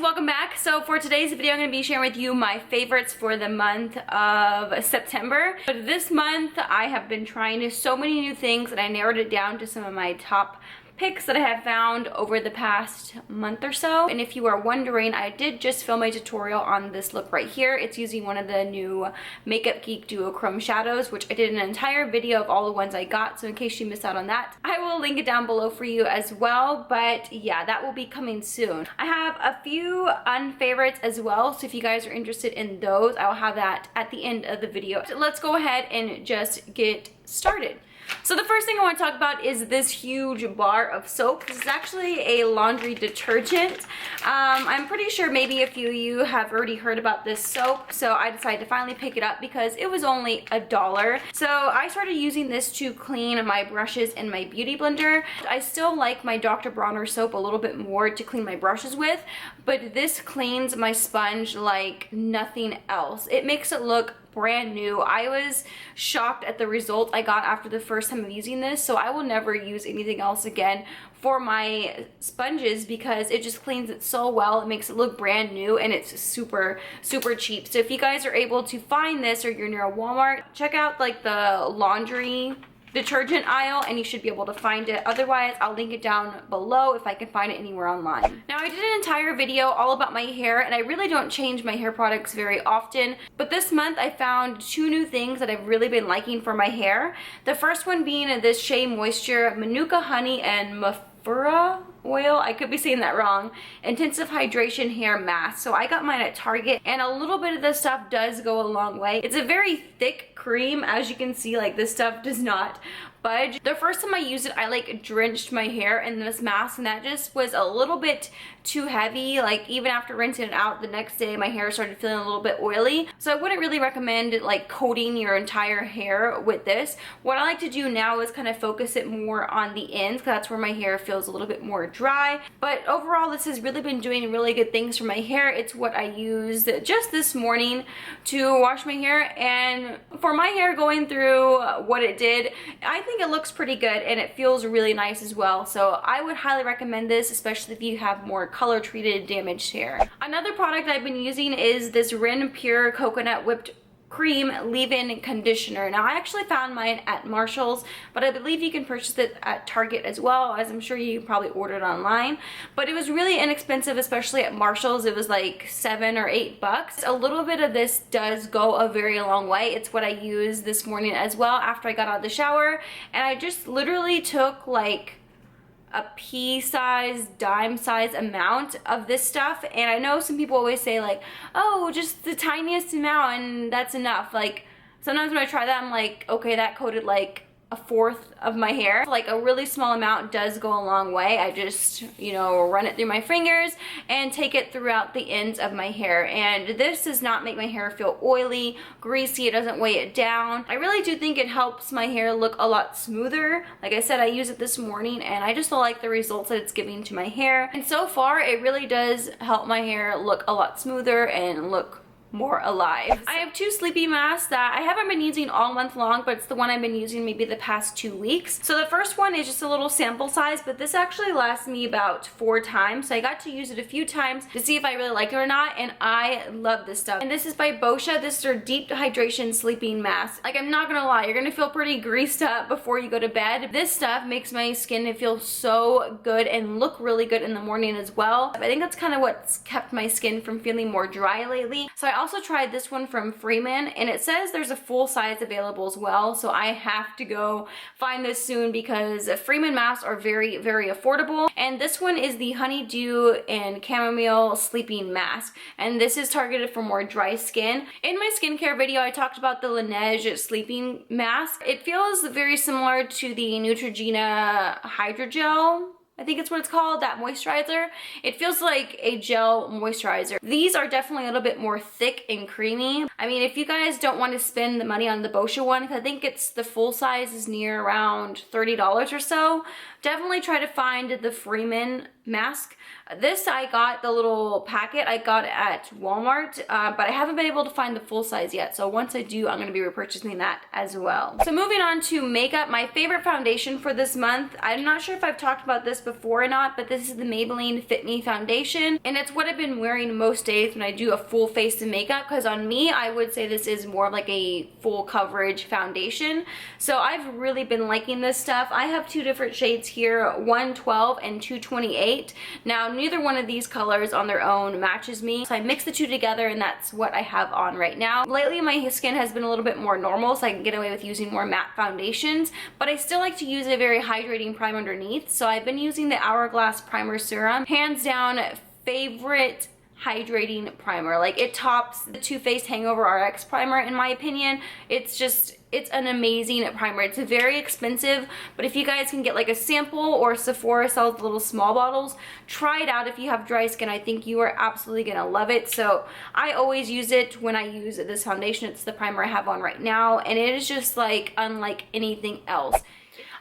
welcome back. So for today's video, I'm going to be sharing with you my favorites for the month of September. But this month, I have been trying so many new things and I narrowed it down to some of my top picks that I have found over the past month or so. And if you are wondering, I did just film a tutorial on this look right here. It's using one of the new Makeup Geek duochrome shadows, which I did an entire video of all the ones I got. So in case you missed out on that, I will link it down below for you as well. But yeah, that will be coming soon. I have a few unfavorites as well. So if you guys are interested in those, I'll have that at the end of the video. So let's go ahead and just get started. So the first thing I want to talk about is this huge bar of soap. This is actually a laundry detergent. I'm pretty sure maybe a few of you have already heard about this soap, so I decided to finally pick it up because it was only $1. So I started using this to clean my brushes in my beauty blender. I still like my Dr. Bronner soap a little bit more to clean my brushes with, but this cleans my sponge like nothing else. It makes it look brand new. I was shocked at the result I got after the first time of using this, so I will never use anything else again for my sponges because it just cleans it so well. It makes it look brand new and it's super cheap. So if you guys are able to find this or you're near a Walmart, check out like the laundry detergent aisle and you should be able to find it. Otherwise, I'll link it down below if I can find it anywhere online. Now, I did an entire video all about my hair and I really don't change my hair products very often, but this month I found two new things that I've really been liking for my hair. The first one being this SHEAMOISTURE Manuka Honey and MAFURA oil, I could be saying that wrong, intensive hydration hair mask. So I got mine at Target and a little bit of this stuff does go a long way. It's a very thick cream, as you can see, like this stuff does not budge. The first time I used it, I like drenched my hair in this mask and that just was a little bit too heavy. Like even after rinsing it out the next day, my hair started feeling a little bit oily. So I wouldn't really recommend like coating your entire hair with this. What I like to do now is kind of focus it more on the ends because that's where my hair feels a little bit more dry. But overall, this has really been doing really good things for my hair. It's what I used just this morning to wash my hair, and for my hair going through what it did, I think it looks pretty good and it feels really nice as well. So I would highly recommend this, especially if you have more color treated damaged hair. Another product I've been using is this RENPURE coconut whipped cream leave-in conditioner. Now I actually found mine at Marshall's, but I believe you can purchase it at Target as well, as I'm sure you probably ordered online. But it was really inexpensive, especially at Marshall's. It was like $7 or $8. A little bit of this does go a very long way. It's what I used this morning as well after I got out of the shower, and I just literally took like a pea-size, dime-size amount of this stuff. And I know some people always say like, oh, just the tiniest amount and that's enough. Like sometimes when I try that, I'm like, okay, that coated like a fourth of my hair. Like a really small amount does go a long way. I just, you know, run it through my fingers and take it throughout the ends of my hair. And this does not make my hair feel oily, greasy. It doesn't weigh it down. I really do think it helps my hair look a lot smoother. Like I said, I used it this morning and I just like the results that it's giving to my hair. And so far, it really does help my hair look a lot smoother and look more alive. I have two sleeping masks that I haven't been using all month long, but it's the one I've been using maybe the past 2 weeks. So the first one is just a little sample size, but this actually lasts me about 4 times. So I got to use it a few times to see if I really like it or not, and I love this stuff. And this is by BOSCIA. This is their deep hydration sleeping mask. Like, I'm not gonna lie, you're gonna feel pretty greased up before you go to bed. This stuff makes my skin feel so good and look really good in the morning as well. I think that's kind of what's kept my skin from feeling more dry lately. So I also tried this one from FREEMAN, and it says there's a full size available as well, so I have to go find this soon because FREEMAN masks are very affordable. And this one is the Honeydew and Chamomile Sleeping Mask, and this is targeted for more dry skin. In my skincare video, I talked about the Laneige Sleeping Mask. It feels very similar to the Neutrogena Hydrogel, I think it's what it's called, that moisturizer. It feels like a gel moisturizer. These are definitely a little bit more thick and creamy. I mean, if you guys don't want to spend the money on the BOSCIA one, because I think it's the full size is near around $30 or so. definitely try to find the FREEMAN mask. This I got the little packet I got at Walmart, but I haven't been able to find the full size yet. So once I do, I'm going to be repurchasing that as well. So moving on to makeup, my favorite foundation for this month. I'm not sure if I've talked about this before or not, but this is the Maybelline Fit Me foundation, and it's what I've been wearing most days when I do a full face of makeup, because on me, I would say this is more like a full coverage foundation. So I've really been liking this stuff. I have two different shades here, 112 and 228. Now, neither one of these colors on their own matches me, so I mix the two together and that's what I have on right now. Lately, my skin has been a little bit more normal, so I can get away with using more matte foundations, but I still like to use a very hydrating primer underneath. So I've been using the Hourglass Primer Serum. Hands down, favorite hydrating primer. Like, it tops the Too Faced Hangover RX primer in my opinion. It's an amazing primer. It's very expensive, but if you guys can get like a sample, or Sephora sells little small bottles, try it out if you have dry skin. I think you are absolutely gonna love it. So I always use it when I use this foundation. It's the primer I have on right now, and it is just like unlike anything else.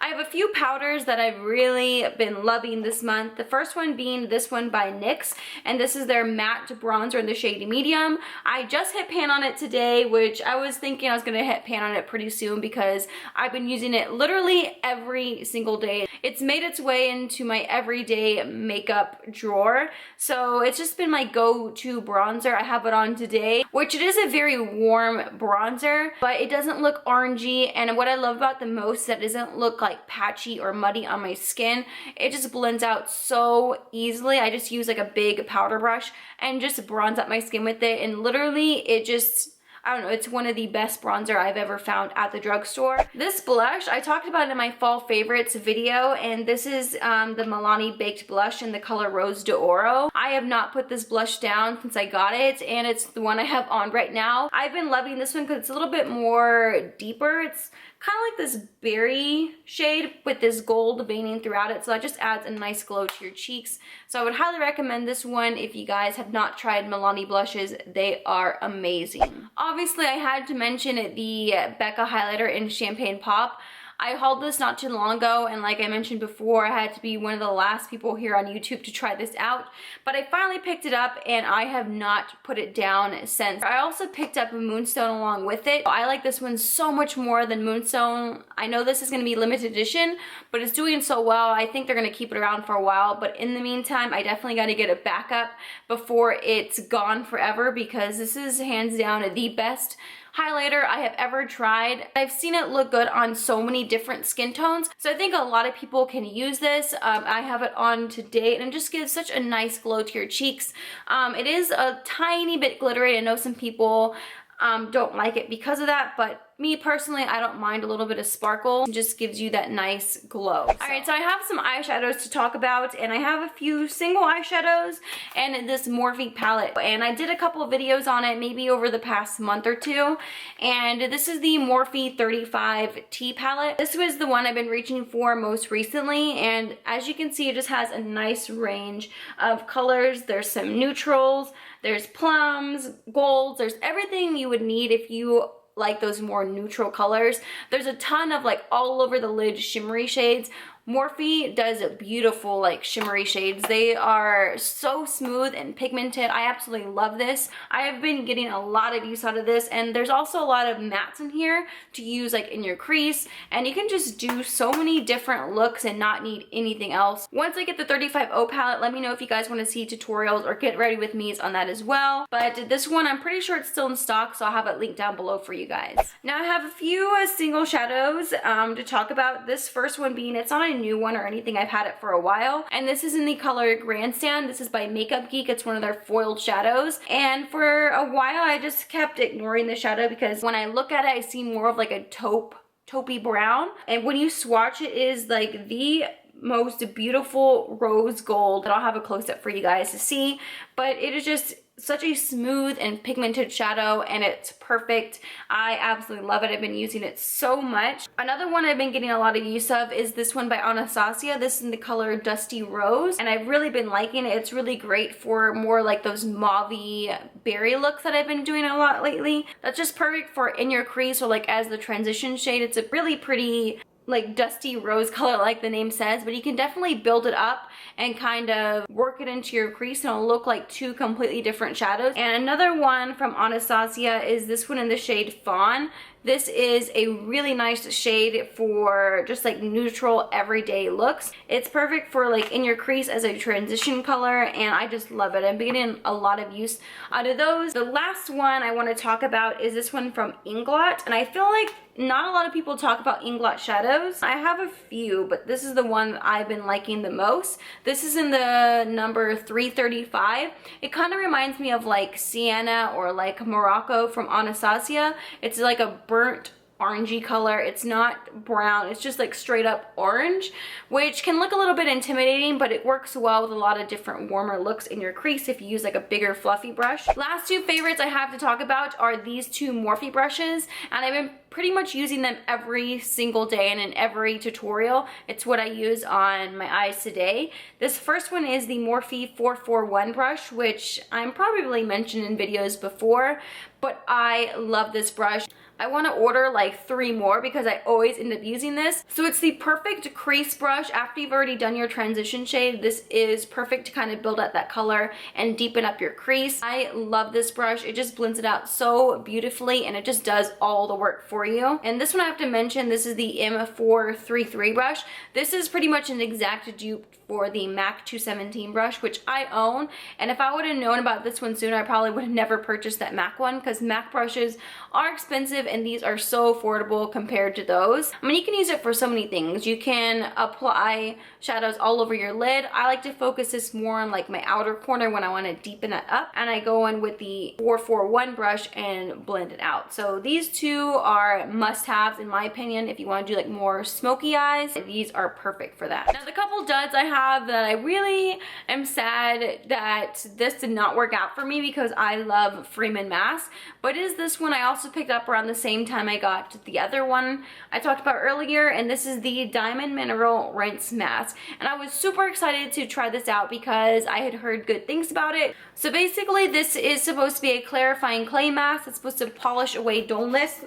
I have a few powders that I've really been loving this month. The first one being this one by NYX, and this is their matte bronzer in the shade medium. I just hit pan on it today, which I was thinking I was gonna hit pan on it pretty soon because I've been using it literally every single day. It's made its way into my everyday makeup drawer, so it's just been my go-to bronzer. I have it on today, which it is a very warm bronzer, but it doesn't look orangey, and what I love about the most is that it doesn't look like patchy or muddy on my skin. It just blends out so easily. I just use like a big powder brush and just bronze up my skin with it, and literally it just, I don't know, it's one of the best bronzer I've ever found at the drugstore. This blush, I talked about it in my fall favorites video, and this is the MILANI Baked Blush in the color Rose d'Oro. I have not put this blush down since I got it, and it's the one I have on right now. I've been loving this one because it's a little bit more deeper. It's kind of like this berry shade with this gold veining throughout it, so that just adds a nice glow to your cheeks. So I would highly recommend this one if you guys have not tried Milani blushes. They are amazing. Obviously, I had to mention the BECCA highlighter in Champagne Pop. I hauled this not too long ago, and like I mentioned before, I had to be one of the last people here on YouTube to try this out, but I finally picked it up and I have not put it down since. I also picked up a Moonstone along with it. I like this one so much more than Moonstone. I know this is going to be limited edition, but it's doing so well. I think they're going to keep it around for a while, but in the meantime, I definitely got to get a backup before it's gone forever, because this is hands down the best highlighter I have ever tried. I've seen it look good on so many different skin tones, so I think a lot of people can use this. I have it on today, and it just gives such a nice glow to your cheeks. It is a tiny bit glittery. I know some people don't like it because of that, but me personally, I don't mind a little bit of sparkle. It just gives you that nice glow. Alright, so I have some eyeshadows to talk about, and I have a few single eyeshadows and this Morphe palette. And I did a couple of videos on it maybe over the past month or two. And this is the Morphe 35T palette. This was the one I've been reaching for most recently, and as you can see, it just has a nice range of colors. There's some neutrals, there's plums, golds, there's everything you would need if you like those more neutral colors. There's a ton of like all over the lid shimmery shades. Morphe does beautiful like shimmery shades. They are so smooth and pigmented. I absolutely love this. I have been getting a lot of use out of this, and there's also a lot of mattes in here to use like in your crease, and you can just do so many different looks and not need anything else. Once I get the 35O palette, let me know if you guys want to see tutorials or get ready with me on that as well. But this one, I'm pretty sure it's still in stock, so I'll have it linked down below for you guys. Now I have a few single shadows to talk about. This first one being, it's not a new one or anything, I've had it for a while, and this is in the color Grandstand. This is by Makeup Geek. It's one of their foiled shadows, and for a while I just kept ignoring the shadow because when I look at it, I see more of like a taupey brown, and when you swatch it, it is like the most beautiful rose gold. And I'll have a close-up for you guys to see, but it is just such a smooth and pigmented shadow, and it's perfect. I absolutely love it. I've been using it so much. Another one I've been getting a lot of use of is this one by Anastasia. This is in the color Dusty Rose, and I've really been liking it. It's really great for more like those mauve-y berry looks that I've been doing a lot lately. That's just perfect for in your crease or like as the transition shade. It's a really pretty like dusty rose color like the name says, but you can definitely build it up and kind of work it into your crease and it'll look like two completely different shadows. And another one from Anastasia is this one in the shade Fawn. This is a really nice shade for just like neutral everyday looks. It's perfect for like in your crease as a transition color, and I just love it. I'm getting a lot of use out of those. The last one I want to talk about is this one from INGLOT, and I feel like not a lot of people talk about INGLOT shadows. I have a few, but this is the one that I've been liking the most. This is in the number 335. It kind of reminds me of like Sienna or like Morocco from Anastasia. It's like a burnt orangey color. It's not brown, it's just like straight up orange, which can look a little bit intimidating, but it works well with a lot of different warmer looks in your crease if you use like a bigger fluffy brush. Last two favorites I have to talk about are these two Morphe brushes, and I've been pretty much using them every single day and in every tutorial. It's what I use on my eyes today. This first one is the Morphe 441 brush, which I'm probably mentioned in videos before, but I love this brush. I want to order like 3 more because I always end up using this. So it's the perfect crease brush after you've already done your transition shade. This is perfect to kind of build out that color and deepen up your crease. I love this brush. It just blends it out so beautifully and it just does all the work for you. And this one I have to mention, this is the M433 brush. This is pretty much an exact dupe for the MAC 217 brush, which I own. And if I would have known about this one sooner, I probably would have never purchased that MAC one, because MAC brushes are expensive and these are so affordable compared to those. I mean, you can use it for so many things. You can apply shadows all over your lid. I like to focus this more on like my outer corner when I want to deepen it up, and I go in with the 441 brush and blend it out. So these two are must-haves in my opinion if you want to do like more smoky eyes. These are perfect for that. Now the couple duds I have that I really am sad that this did not work out for me, because I love FREEMAN masks, but is this one I also picked up around the same time I got the other one I talked about earlier, and this is the Diamond Mineral Rinse Mask. And I was super excited to try this out because I had heard good things about it. So basically this is supposed to be a clarifying clay mask that's supposed to polish away dullness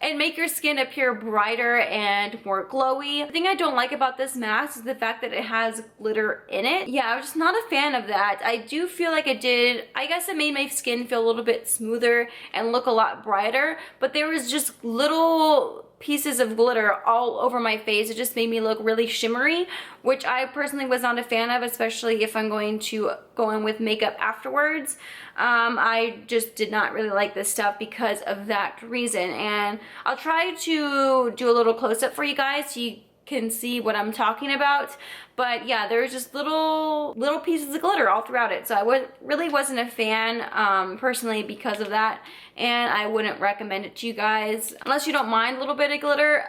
and make your skin appear brighter and more glowy. The thing I don't like about this mask is the fact that it has glitter in it. Yeah, I'm just not a fan of that. I do feel like I guess it made my skin feel a little bit smoother and look a lot brighter, but there was just little pieces of glitter all over my face. It just made me look really shimmery, which I personally was not a fan of, especially if I'm going to go in with makeup afterwards. I just did not really like this stuff because of that reason, and I'll try to do a little close-up for you guys so you can see what I'm talking about. But yeah, there's just little pieces of glitter all throughout it, so I really wasn't a fan personally because of that, and I wouldn't recommend it to you guys unless you don't mind a little bit of glitter.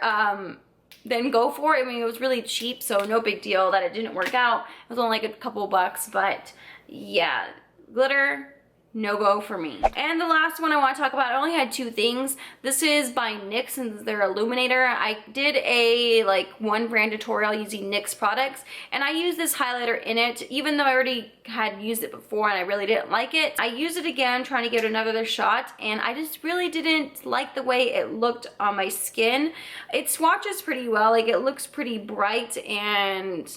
Then go for it. I mean, it was really cheap, so no big deal that it didn't work out. It was only like a couple bucks, but yeah, glitter, no go for me. And the last one I want to talk about, I only had 2 things. This is by NYX and their Illuminator. I did a like 1 brand tutorial using NYX products, and I used this highlighter in it, even though I already had used it before and I really didn't like it. I used it again trying to give it another shot, and I just really didn't like the way it looked on my skin. It swatches pretty well, like it looks pretty bright and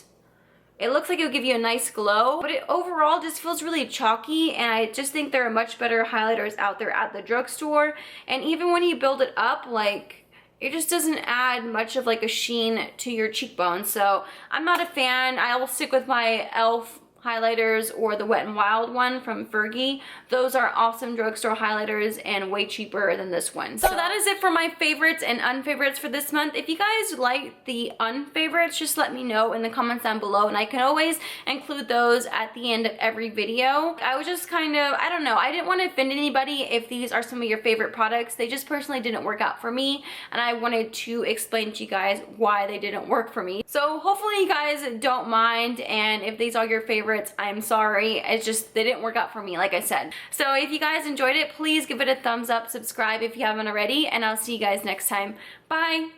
it looks like it'll give you a nice glow, but it overall just feels really chalky, and I just think there are much better highlighters out there at the drugstore. And even when you build it up, like, it just doesn't add much of like a sheen to your cheekbones. So I'm not a fan. I will stick with my e.l.f. highlighters or the Wet n Wild one from Fergie. Those are awesome drugstore highlighters and way cheaper than this one. So that is it for my favorites and unfavorites for this month. If you guys like the unfavorites, just let me know in the comments down below, and I can always include those at the end of every video. I was just kind of, I don't know, I didn't want to offend anybody if these are some of your favorite products. They just personally didn't work out for me, and I wanted to explain to you guys why they didn't work for me. So hopefully you guys don't mind, and if these are your favorites, I'm sorry. It's just, they didn't work out for me, like I said. So if you guys enjoyed it, please give it a thumbs up, subscribe if you haven't already, and I'll see you guys next time. Bye!